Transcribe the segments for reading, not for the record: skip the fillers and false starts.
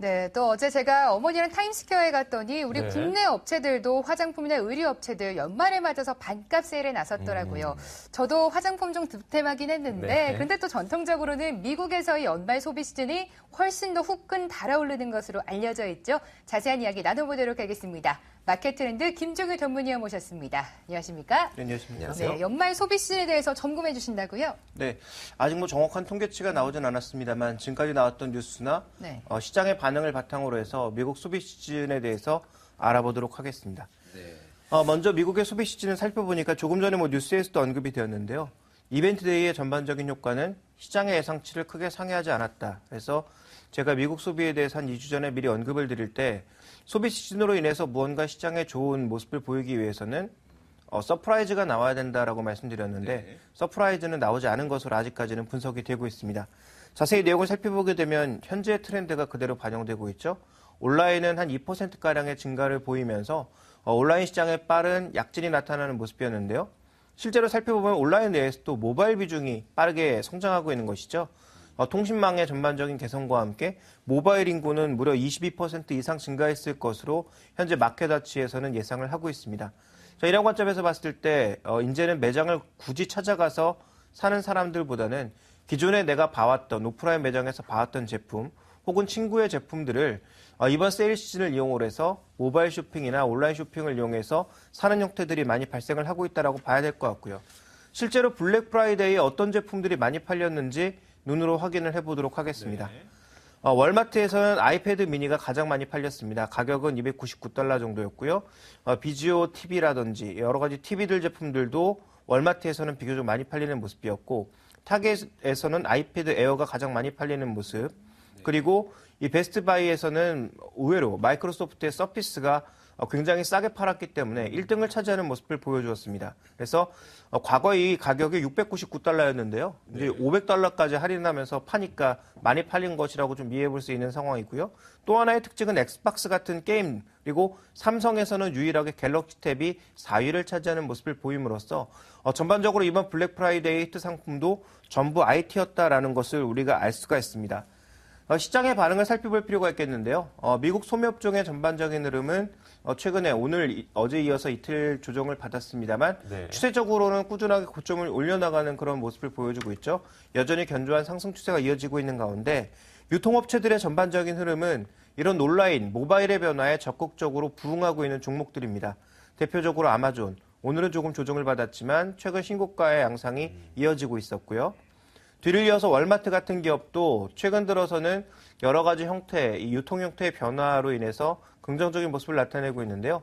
네, 또 어제 제가 어머니랑 타임스퀘어에 갔더니 우리 네. 국내 업체들도 화장품이나 의류 업체들 연말에 맞아서 반값 세일에 나섰더라고요. 저도 화장품 좀 득템하긴 했는데 네. 근데 또 전통적으로는 미국에서의 연말 소비 시즌이 훨씬 더 후끈 달아오르는 것으로 알려져 있죠. 자세한 이야기 나눠보도록 하겠습니다. 마켓 트렌드 김종일 전문위원 모셨습니다. 안녕하십니까? 네, 안녕하십니까. 안녕하세요. 네, 연말 소비 시즌에 대해서 점검해 주신다고요? 네, 아직 뭐 정확한 통계치가 나오진 않았습니다만 지금까지 나왔던 뉴스나 네. 시장의 반응을 바탕으로 해서 미국 소비 시즌에 대해서 알아보도록 하겠습니다. 먼저 미국의 소비 시즌을 살펴보니까 조금 전에 뭐 뉴스에서도 언급이 되었는데요. 이벤트 데이의 전반적인 효과는 시장의 예상치를 크게 상회하지 않았다. 그래서 제가 미국 소비에 대해서 한 2주 전에 미리 언급을 드릴 때 소비 시즌으로 인해서 무언가 시장에 좋은 모습을 보이기 위해서는 서프라이즈가 나와야 된다라고 말씀드렸는데 서프라이즈는 나오지 않은 것으로 아직까지는 분석이 되고 있습니다. 자세히 내용을 살펴보게 되면 현재의 트렌드가 그대로 반영되고 있죠. 온라인은 한 2%가량의 증가를 보이면서 온라인 시장에 빠른 약진이 나타나는 모습이었는데요. 실제로 살펴보면 온라인 내에서도 모바일 비중이 빠르게 성장하고 있는 것이죠. 통신망의 전반적인 개선과 함께 모바일 인구는 무려 22% 이상 증가했을 것으로 현재 마켓워치에서는 예상을 하고 있습니다. 자, 이런 관점에서 봤을 때 이제는 매장을 굳이 찾아가서 사는 사람들보다는 기존에 내가 봐왔던 오프라인 매장에서 봐왔던 제품 혹은 친구의 제품들을 이번 세일 시즌을 이용을 해서 모바일 쇼핑이나 온라인 쇼핑을 이용해서 사는 형태들이 많이 발생을 하고 있다고 봐야 될 것 같고요. 실제로 블랙 프라이데이에 어떤 제품들이 많이 팔렸는지 눈으로 확인을 해보도록 하겠습니다. 월마트에서는 아이패드 미니가 가장 많이 팔렸습니다. 가격은 $299 정도였고요. 비지오 TV라든지 여러 가지 TV들 제품들도 월마트에서는 비교적 많이 팔리는 모습이었고 타겟에서는 아이패드 에어가 가장 많이 팔리는 모습. 그리고 이 베스트바이에서는 의외로 마이크로소프트의 서피스가 굉장히 싸게 팔았기 때문에 1등을 차지하는 모습을 보여주었습니다. 그래서 과거 이 가격이 $699였는데요. 이제 $500까지 할인하면서 파니까 많이 팔린 것이라고 좀 이해해 볼 수 있는 상황이고요. 또 하나의 특징은 엑스박스 같은 게임 그리고 삼성에서는 유일하게 갤럭시 탭이 4위를 차지하는 모습을 보임으로써 전반적으로 이번 블랙 프라이데이 히트 상품도 전부 IT였다라는 것을 우리가 알 수가 있습니다. 시장의 반응을 살펴볼 필요가 있겠는데요. 미국 소매업종의 전반적인 흐름은 최근에 오늘, 어제 이어서 이틀 조정을 받았습니다만 추세적으로는 꾸준하게 고점을 올려나가는 그런 모습을 보여주고 있죠. 여전히 견조한 상승 추세가 이어지고 있는 가운데 유통업체들의 전반적인 흐름은 이런 온라인, 모바일의 변화에 적극적으로 부응하고 있는 종목들입니다. 대표적으로 아마존, 오늘은 조금 조정을 받았지만 최근 신고가의 양상이 이어지고 있었고요. 뒤를 이어서 월마트 같은 기업도 최근 들어서는 여러 가지 형태, 이 유통 형태의 변화로 인해서 긍정적인 모습을 나타내고 있는데요.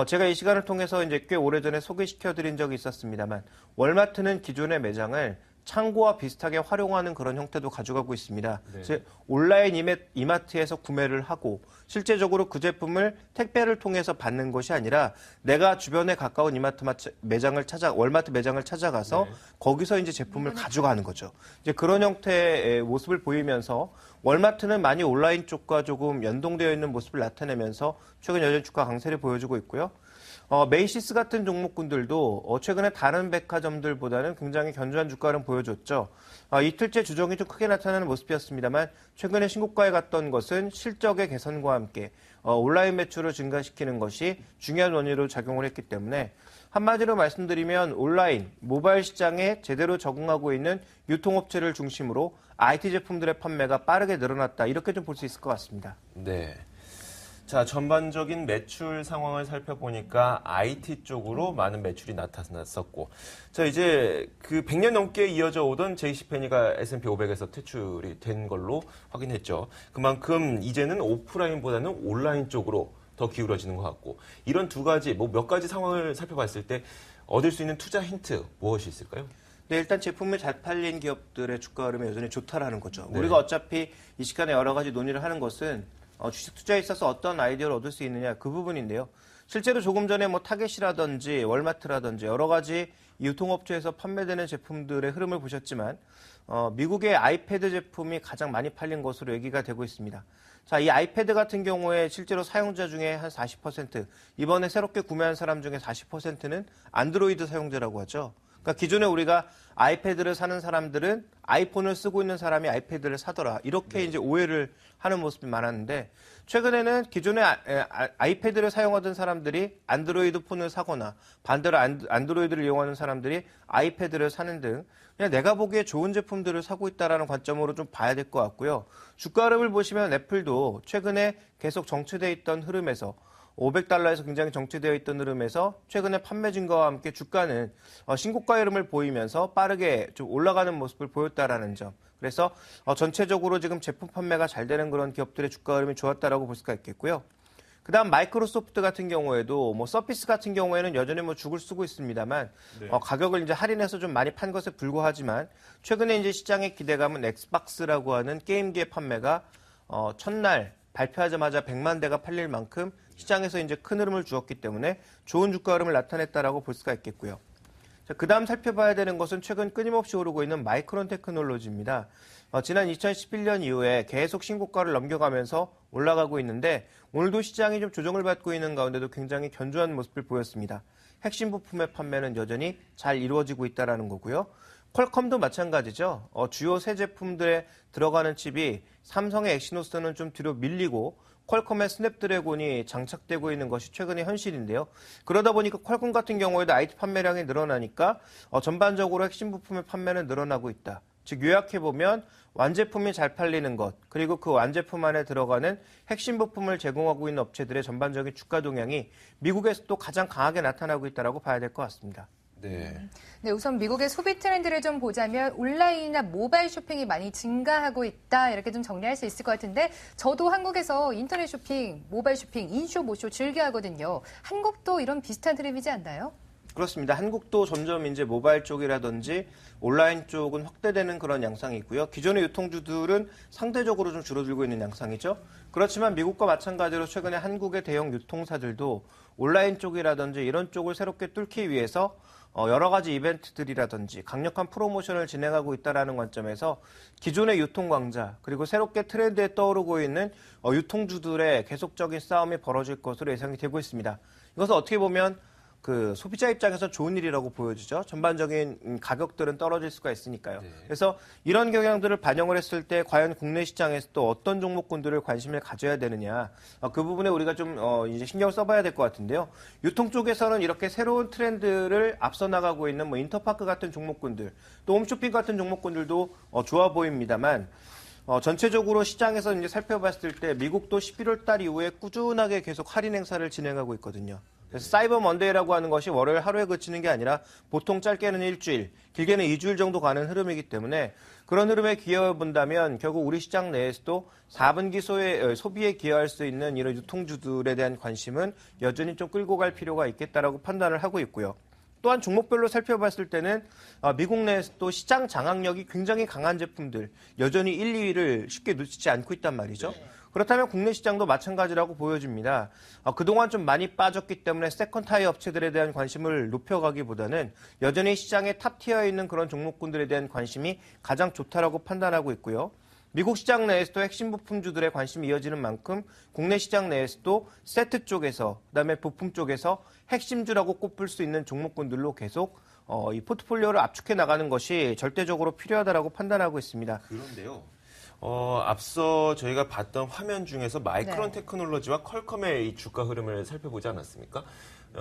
제가 이 시간을 통해서 이제 꽤 오래전에 소개시켜드린 적이 있었습니다만 월마트는 기존의 매장을 창고와 비슷하게 활용하는 그런 형태도 가져가고 있습니다. 즉 온라인 이마트에서 구매를 하고 실제적으로 그 제품을 택배를 통해서 받는 것이 아니라 내가 주변에 가까운 이마트 매장을 월마트 매장을 찾아가서 거기서 이제 제품을 가져가는 거죠. 이제 그런 형태의 모습을 보이면서 월마트는 많이 온라인 쪽과 조금 연동되어 있는 모습을 나타내면서 최근 여전히 주가 강세를 보여주고 있고요. 메이시스 같은 종목군들도 최근에 다른 백화점들보다는 굉장히 견조한 주가를 보여줬죠. 이틀째 주정이 좀 크게 나타나는 모습이었습니다만 최근에 신고가에 갔던 것은 실적의 개선과 함께 온라인 매출을 증가시키는 것이 중요한 원인으로 작용을 했기 때문에 한마디로 말씀드리면 온라인, 모바일 시장에 제대로 적응하고 있는 유통업체를 중심으로 IT 제품들의 판매가 빠르게 늘어났다. 이렇게 좀 볼 수 있을 것 같습니다. 네. 자, 전반적인 매출 상황을 살펴보니까 IT 쪽으로 많은 매출이 나타났었고, 자, 이제 그 100년 넘게 이어져 오던 JCPenney가 S&P 500에서 퇴출이 된 걸로 확인했죠. 그만큼 이제는 오프라인보다는 온라인 쪽으로 더 기울어지는 것 같고, 이런 두 가지, 몇 가지 상황을 살펴봤을 때 얻을 수 있는 투자 힌트 무엇이 있을까요? 네, 일단 제품이 잘 팔린 기업들의 주가 흐름이 여전히 좋다라는 거죠. 우리가 어차피 이 시간에 여러 가지 논의를 하는 것은 주식 투자에 있어서 어떤 아이디어를 얻을 수 있느냐 그 부분인데요. 실제로 조금 전에 타겟이라든지 월마트라든지 여러 가지 유통업체에서 판매되는 제품들의 흐름을 보셨지만 미국의 아이패드 제품이 가장 많이 팔린 것으로 얘기가 되고 있습니다. 자, 이 아이패드 같은 경우에 실제로 사용자 중에 한 40%, 이번에 새롭게 구매한 사람 중에 40%는 안드로이드 사용자라고 하죠. 그러니까 기존에 우리가 아이패드를 사는 사람들은 아이폰을 쓰고 있는 사람이 아이패드를 사더라. 이렇게 이제 오해를 하는 모습이 많았는데 최근에는 기존에 아이패드를 사용하던 사람들이 안드로이드 폰을 사거나 반대로 안드로이드를 이용하는 사람들이 아이패드를 사는 등 그냥 내가 보기에 좋은 제품들을 사고 있다는 관점으로 좀 봐야 될 것 같고요. 주가 흐름을 보시면 애플도 최근에 계속 정체되어 있던 흐름에서 $500에서 굉장히 정체되어 있던 흐름에서 최근에 판매 증가와 함께 주가는 신고가 흐름을 보이면서 빠르게 좀 올라가는 모습을 보였다라는 점. 그래서 전체적으로 지금 제품 판매가 잘 되는 그런 기업들의 주가 흐름이 좋았다라고 볼 수가 있겠고요. 그다음 마이크로소프트 같은 경우에도 서피스 같은 경우에는 여전히 죽을 쓰고 있습니다만 가격을 이제 할인해서 좀 많이 판 것에 불과하지만 최근에 이제 시장의 기대감은 엑스박스라고 하는 게임기의 판매가 첫날 발표하자마자 100만 대가 팔릴 만큼 시장에서 이제 큰 흐름을 주었기 때문에 좋은 주가 흐름을 나타냈다라고 볼 수가 있겠고요. 자, 그다음 살펴봐야 되는 것은 최근 끊임없이 오르고 있는 마이크론 테크놀로지입니다. 지난 2011년 이후에 계속 신고가를 넘겨가면서 올라가고 있는데 오늘도 시장이 좀 조정을 받고 있는 가운데도 굉장히 견조한 모습을 보였습니다. 핵심 부품의 판매는 여전히 잘 이루어지고 있다는 거고요. 퀄컴도 마찬가지죠. 주요 새 제품들에 들어가는 칩이 삼성의 엑시노스는 좀 뒤로 밀리고 퀄컴의 스냅드래곤이 장착되고 있는 것이 최근의 현실인데요. 그러다 보니까 퀄컴 같은 경우에도 IT 판매량이 늘어나니까 전반적으로 핵심 부품의 판매는 늘어나고 있다. 즉 요약해보면 완제품이 잘 팔리는 것, 그리고 그 완제품 안에 들어가는 핵심 부품을 제공하고 있는 업체들의 전반적인 주가 동향이 미국에서도 가장 강하게 나타나고 있다고 봐야 될 것 같습니다. 네. 네, 우선 미국의 소비 트렌드를 좀 보자면 온라인이나 모바일 쇼핑이 많이 증가하고 있다 이렇게 좀 정리할 수 있을 것 같은데 저도 한국에서 인터넷 쇼핑, 모바일 쇼핑, 인쇼, 모쇼 즐겨 하거든요. 한국도 이런 비슷한 흐름이지 않나요? 그렇습니다. 한국도 점점 이제 모바일 쪽이라든지 온라인 쪽은 확대되는 그런 양상이 있고요. 기존의 유통주들은 상대적으로 좀 줄어들고 있는 양상이죠. 그렇지만 미국과 마찬가지로 최근에 한국의 대형 유통사들도 온라인 쪽이라든지 이런 쪽을 새롭게 뚫기 위해서 여러 가지 이벤트들이라든지 강력한 프로모션을 진행하고 있다는 관점에서 기존의 유통광자 그리고 새롭게 트렌드에 떠오르고 있는 유통주들의 계속적인 싸움이 벌어질 것으로 예상이 되고 있습니다. 이것은 어떻게 보면 그 소비자 입장에서 좋은 일이라고 보여지죠. 전반적인 가격들은 떨어질 수가 있으니까요. 그래서 이런 경향들을 반영을 했을 때 과연 국내 시장에서 또 어떤 종목군들을 관심을 가져야 되느냐. 그 부분에 우리가 좀 이제 신경을 써봐야 될 것 같은데요. 유통 쪽에서는 이렇게 새로운 트렌드를 앞서 나가고 있는 인터파크 같은 종목군들, 또 홈쇼핑 같은 종목군들도 좋아 보입니다만 전체적으로 시장에서 이제 살펴봤을 때 미국도 11월 달 이후에 꾸준하게 계속 할인 행사를 진행하고 있거든요. 그래서 사이버 먼데이라고 하는 것이 월요일 하루에 그치는 게 아니라 보통 짧게는 일주일, 길게는 2주일 정도 가는 흐름이기 때문에 그런 흐름에 기여해 본다면 결국 우리 시장 내에서도 4분기 소비에 기여할 수 있는 이런 유통주들에 대한 관심은 여전히 좀 끌고 갈 필요가 있겠다라고 판단을 하고 있고요. 또한 종목별로 살펴봤을 때는 미국 내에서도 시장 장악력이 굉장히 강한 제품들 여전히 1, 2위를 쉽게 놓치지 않고 있단 말이죠. 그렇다면 국내 시장도 마찬가지라고 보여집니다. 그동안 좀 많이 빠졌기 때문에 세컨타이어 업체들에 대한 관심을 높여가기보다는 여전히 시장의 탑티어에 있는 그런 종목군들에 대한 관심이 가장 좋다라고 판단하고 있고요. 미국 시장 내에서도 핵심 부품주들의 관심이 이어지는 만큼 국내 시장 내에서도 세트 쪽에서 그다음에 부품 쪽에서 핵심주라고 꼽을 수 있는 종목군들로 계속 이 포트폴리오를 압축해 나가는 것이 절대적으로 필요하다라고 판단하고 있습니다. 그런데요. 앞서 저희가 봤던 화면 중에서 마이크론 테크놀로지와 퀄컴의 이 주가 흐름을 살펴보지 않았습니까?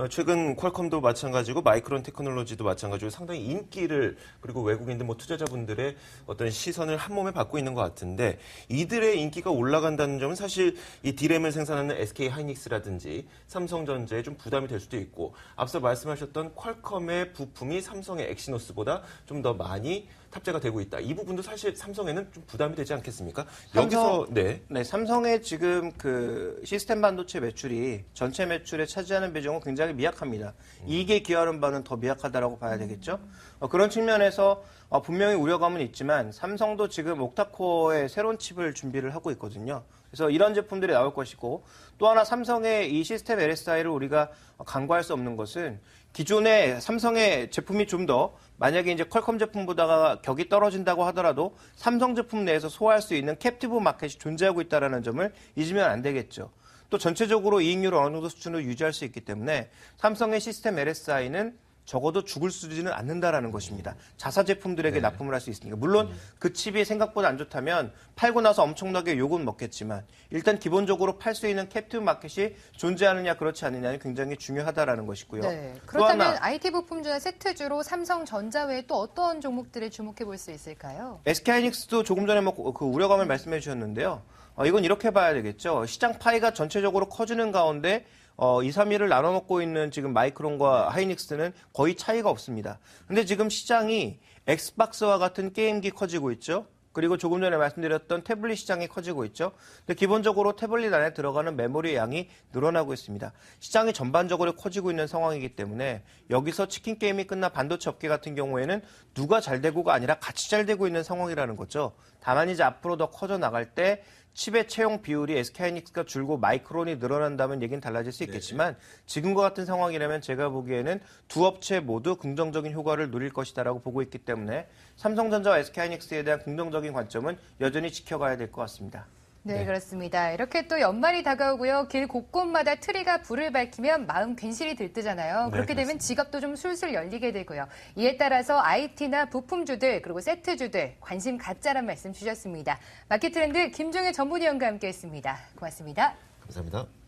최근 퀄컴도 마찬가지고 마이크론 테크놀로지도 마찬가지고 상당히 인기를 그리고 외국인들 투자자분들의 어떤 시선을 한 몸에 받고 있는 것 같은데 이들의 인기가 올라간다는 점은 사실 이 디램을 생산하는 SK 하이닉스라든지 삼성전자에 좀 부담이 될 수도 있고 앞서 말씀하셨던 퀄컴의 부품이 삼성의 엑시노스보다 좀 더 많이 탑재가 되고 있다. 이 부분도 사실 삼성에는 좀 부담이 되지 않겠습니까? 여기서 삼성의 지금 그 시스템 반도체 매출이 전체 매출에 차지하는 비중은 굉장히 미약합니다. 이익에 기여하는 바는 더 미약하다라고 봐야 되겠죠. 그런 측면에서 분명히 우려감은 있지만 삼성도 지금 옥타코어의 새로운 칩을 준비를 하고 있거든요. 그래서 이런 제품들이 나올 것이고 또 하나 삼성의 이 시스템 LSI를 우리가 간과할 수 없는 것은 기존의 삼성의 제품이 좀 더 만약에 이제 퀄컴 제품보다가 격이 떨어진다고 하더라도 삼성 제품 내에서 소화할 수 있는 캡티브 마켓이 존재하고 있다는 점을 잊으면 안 되겠죠. 또 전체적으로 이익률을 어느 정도 수준으로 유지할 수 있기 때문에 삼성의 시스템 LSI는 적어도 죽을 쓰지는 않는다라는 것입니다. 자사 제품들에게 납품을 할 수 있으니까. 물론 그 칩이 생각보다 안 좋다면 팔고 나서 엄청나게 욕은 먹겠지만 일단 기본적으로 팔 수 있는 캡티브 마켓이 존재하느냐 그렇지 않느냐는 굉장히 중요하다라는 것이고요. 네. 또 그렇다면 하나, IT 부품주나 세트주로 삼성전자 외에 또 어떤 종목들을 주목해 볼 수 있을까요? SK하이닉스도 조금 전에 그 우려감을 말씀해 주셨는데요. 이건 이렇게 봐야 되겠죠. 시장 파이가 전체적으로 커지는 가운데 2, 3위를 나눠 먹고 있는 지금 마이크론과 하이닉스는 거의 차이가 없습니다. 근데 지금 시장이 엑스박스와 같은 게임기 커지고 있죠. 그리고 조금 전에 말씀드렸던 태블릿 시장이 커지고 있죠. 근데 기본적으로 태블릿 안에 들어가는 메모리 양이 늘어나고 있습니다. 시장이 전반적으로 커지고 있는 상황이기 때문에 여기서 치킨 게임이 끝나 반도체 업계 같은 경우에는 누가 잘 되고가 아니라 같이 잘 되고 있는 상황이라는 거죠. 다만 이제 앞으로 더 커져 나갈 때 칩의 채용 비율이 SK하이닉스가 줄고 마이크론이 늘어난다면 얘기는 달라질 수 있겠지만 지금과 같은 상황이라면 제가 보기에는 두 업체 모두 긍정적인 효과를 누릴 것이다라고 보고 있기 때문에 삼성전자와 SK하이닉스에 대한 긍정적인 관점은 여전히 지켜가야 될 것 같습니다. 네, 그렇습니다. 이렇게 또 연말이 다가오고요. 길 곳곳마다 트리가 불을 밝히면 마음 괜시리 들뜨잖아요. 네, 그렇게 되면 지갑도 좀 술술 열리게 되고요. 이에 따라서 IT나 부품주들 그리고 세트주들 관심 갖자란 말씀 주셨습니다. 마켓트렌드 김종일 전문위원과 함께했습니다. 고맙습니다. 감사합니다.